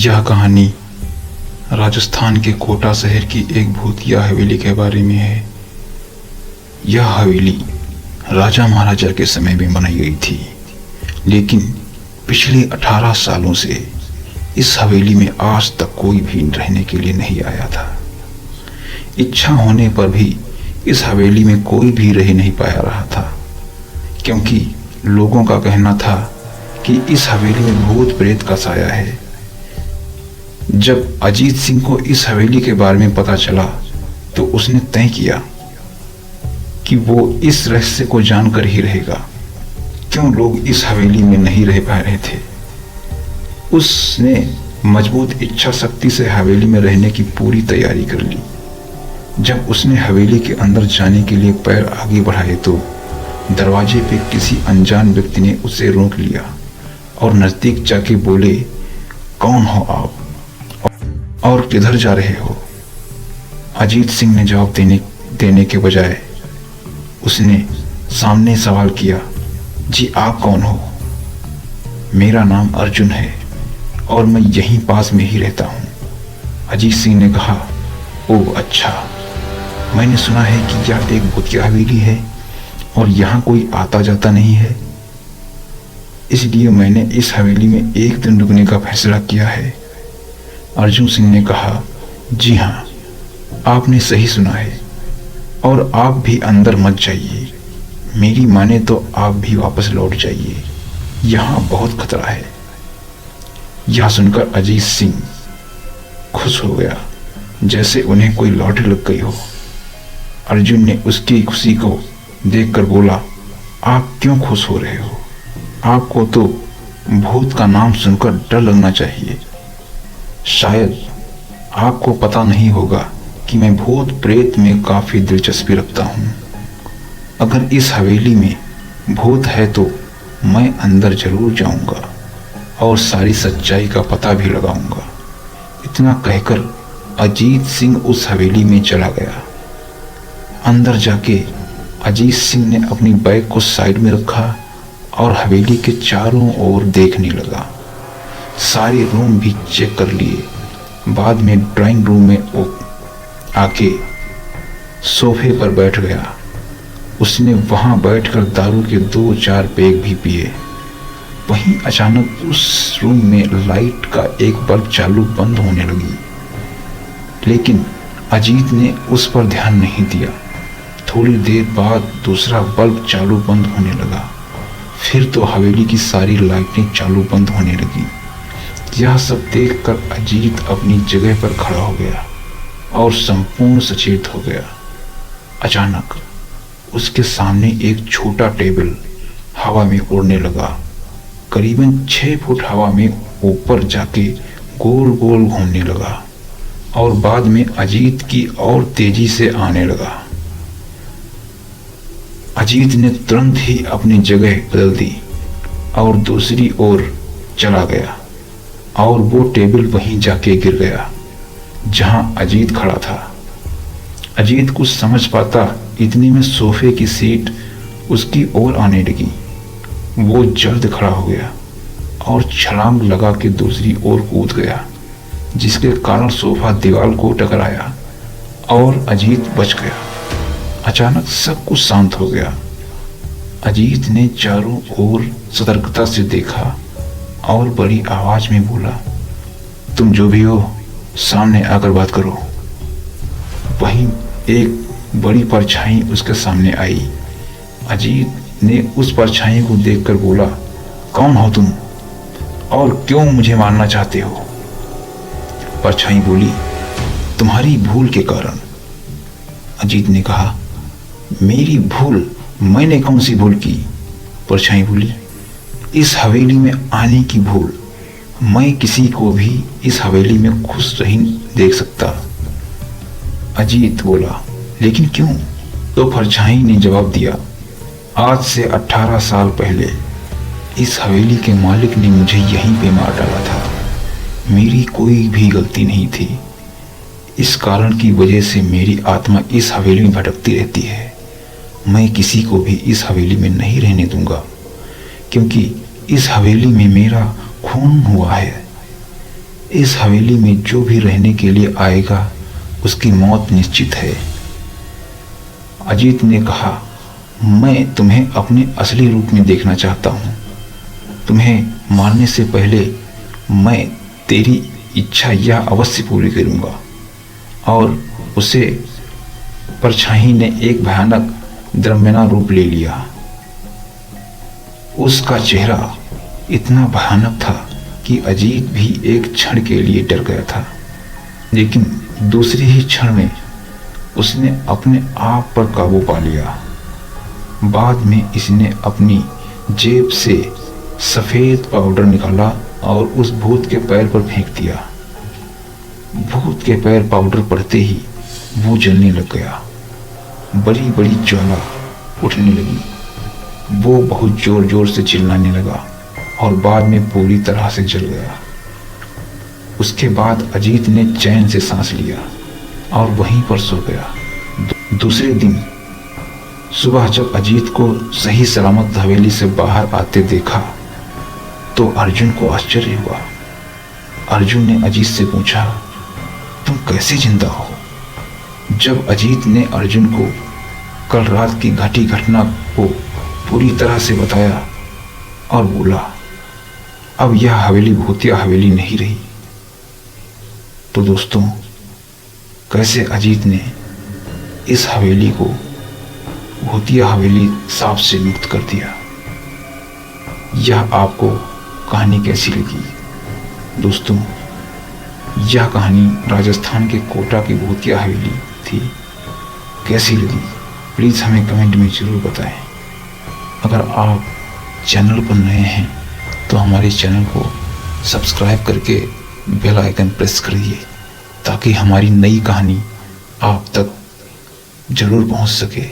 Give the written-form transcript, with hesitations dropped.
यह कहानी राजस्थान के कोटा शहर की एक भूतिया हवेली के बारे में है। यह हवेली राजा महाराजा के समय में बनाई गई थी, लेकिन पिछले 18 सालों से इस हवेली में आज तक कोई भी रहने के लिए नहीं आया था। इच्छा होने पर भी इस हवेली में कोई भी रह नहीं पाया रहा था, क्योंकि लोगों का कहना था कि इस हवेली में भूत प्रेत का साया है। जब अजीत सिंह को इस हवेली के बारे में पता चला तो उसने तय किया कि वो इस रहस्य को जानकर ही रहेगा, क्यों लोग इस हवेली में नहीं रह पा रहे थे। उसने मजबूत इच्छा शक्ति से हवेली में रहने की पूरी तैयारी कर ली। जब उसने हवेली के अंदर जाने के लिए पैर आगे बढ़ाए तो दरवाजे पे किसी अनजान व्यक्ति ने उसे रोक लिया और नजदीक जाके बोले, कौन हो आप और किधर जा रहे हो? अजीत सिंह ने जवाब देने के बजाय उसने सामने सवाल किया, जी आप कौन हो? मेरा नाम अर्जुन है और मैं यहीं पास में ही रहता हूँ। अजीत सिंह ने कहा, ओह अच्छा, मैंने सुना है कि यह एक भूतिया हवेली है और यहाँ कोई आता जाता नहीं है, इसलिए मैंने इस हवेली में एक दिन रुकने का फैसला किया है। अर्जुन सिंह ने कहा, जी हाँ, आपने सही सुना है और आप भी अंदर मत जाइए। मेरी माने तो आप भी वापस लौट जाइए, यहाँ बहुत खतरा है। यह सुनकर अजीत सिंह खुश हो गया, जैसे उन्हें कोई लॉटरी लग गई हो। अर्जुन ने उसकी खुशी को देखकर बोला, आप क्यों खुश हो रहे हो? आपको तो भूत का नाम सुनकर डर लगना चाहिए। शायद आपको पता नहीं होगा कि मैं भूत प्रेत में काफी दिलचस्पी रखता हूँ। अगर इस हवेली में भूत है तो मैं अंदर जरूर जाऊंगा और सारी सच्चाई का पता भी लगाऊंगा। इतना कहकर अजीत सिंह उस हवेली में चला गया। अंदर जाके अजीत सिंह ने अपनी बैग को साइड में रखा और हवेली के चारों ओर देखने लगा। सारे रूम भी चेक कर लिए। बाद में ड्राइंग रूम में आके सोफे पर बैठ गया। उसने वहां बैठकर दारू के 2-4 पेग भी पिए। वहीं अचानक उस रूम में लाइट का एक बल्ब चालू बंद होने लगी, लेकिन अजीत ने उस पर ध्यान नहीं दिया। थोड़ी देर बाद दूसरा बल्ब चालू बंद होने लगा। फिर तो हवेली की सारी लाइटें चालू बंद होने लगी। यह सब देखकर अजीत अपनी जगह पर खड़ा हो गया और संपूर्ण सचेत हो गया। अचानक उसके सामने एक छोटा टेबल हवा में उड़ने लगा। करीबन 6 फुट हवा में ऊपर जाके गोल गोल घूमने लगा और बाद में अजीत की और तेजी से आने लगा। अजीत ने तुरंत ही अपनी जगह बदल दी और दूसरी ओर चला गया और वो टेबल वहीं जाके गिर गया जहां अजीत खड़ा था। अजीत कुछ समझ पाता इतने में सोफे की सीट उसकी ओर आने लगी। वो जल्द खड़ा हो गया और छलांग लगा के दूसरी ओर कूद गया, जिसके कारण सोफा दीवार को टकराया और अजीत बच गया। अचानक सब कुछ शांत हो गया। अजीत ने चारों ओर सतर्कता से देखा और बड़ी आवाज में बोला, तुम जो भी हो सामने आकर बात करो। वहीं एक बड़ी परछाई उसके सामने आई। अजीत ने उस परछाई को देखकर बोला, कौन हो तुम और क्यों मुझे मारना चाहते हो? परछाई बोली, तुम्हारी भूल के कारण। अजीत ने कहा, मेरी भूल? मैंने कौन सी भूल की? परछाई बोली, इस हवेली में आने की भूल। मैं किसी को भी इस हवेली में खुश नहीं देख सकता। अजीत बोला, लेकिन क्यों? तो परछाई ने जवाब दिया, आज से 18 साल पहले इस हवेली के मालिक ने मुझे यहीं पे मार डाला था। मेरी कोई भी गलती नहीं थी। इस कारण की वजह से मेरी आत्मा इस हवेली में भटकती रहती है। मैं किसी को भी इस हवेली में नहीं रहने दूंगा, क्योंकि इस हवेली में मेरा खून हुआ है। इस हवेली में जो भी रहने के लिए आएगा उसकी मौत निश्चित है। अजीत ने कहा, मैं तुम्हें अपने असली रूप में देखना चाहता हूँ। तुम्हें मारने से पहले मैं तेरी इच्छा यह अवश्य पूरी करूँगा। और उसे परछाई ने एक भयानक द्रव्यना रूप ले लिया। उसका चेहरा इतना भयानक था कि अजीत भी एक क्षण के लिए डर गया था, लेकिन दूसरे ही क्षण में उसने अपने आप पर काबू पा लिया। बाद में इसने अपनी जेब से सफेद पाउडर निकाला और उस भूत के पैर पर फेंक दिया। भूत के पैर पाउडर पड़ते ही वो जलने लग गया। बड़ी बड़ी ज्वाला उठने लगी। वो बहुत जोर जोर से चिल्लाने लगा और बाद में पूरी तरह से जल गया। उसके बाद अजीत ने चैन से सांस लिया और वहीं पर सो गया। दूसरे दिन सुबह जब अजीत को सही सलामत हवेली से बाहर आते देखा तो अर्जुन को आश्चर्य हुआ। अर्जुन ने अजीत से पूछा, तुम कैसे जिंदा हो? जब अजीत ने अर्जुन को कल रात की घटी घटना को पूरी तरह से बताया और बोला, अब यह हवेली भूतिया हवेली नहीं रही। तो दोस्तों, कैसे अजीत ने इस हवेली को भूतिया हवेली सांप से मुक्त कर दिया। यह आपको कहानी कैसी लगी? दोस्तों, यह कहानी राजस्थान के कोटा की भूतिया हवेली थी। कैसी लगी प्लीज़ हमें कमेंट में ज़रूर बताएं। अगर आप चैनल पर नए हैं तो हमारे चैनल को सब्सक्राइब करके बेल आइकन प्रेस करिए ताकि हमारी नई कहानी आप तक ज़रूर पहुंच सके।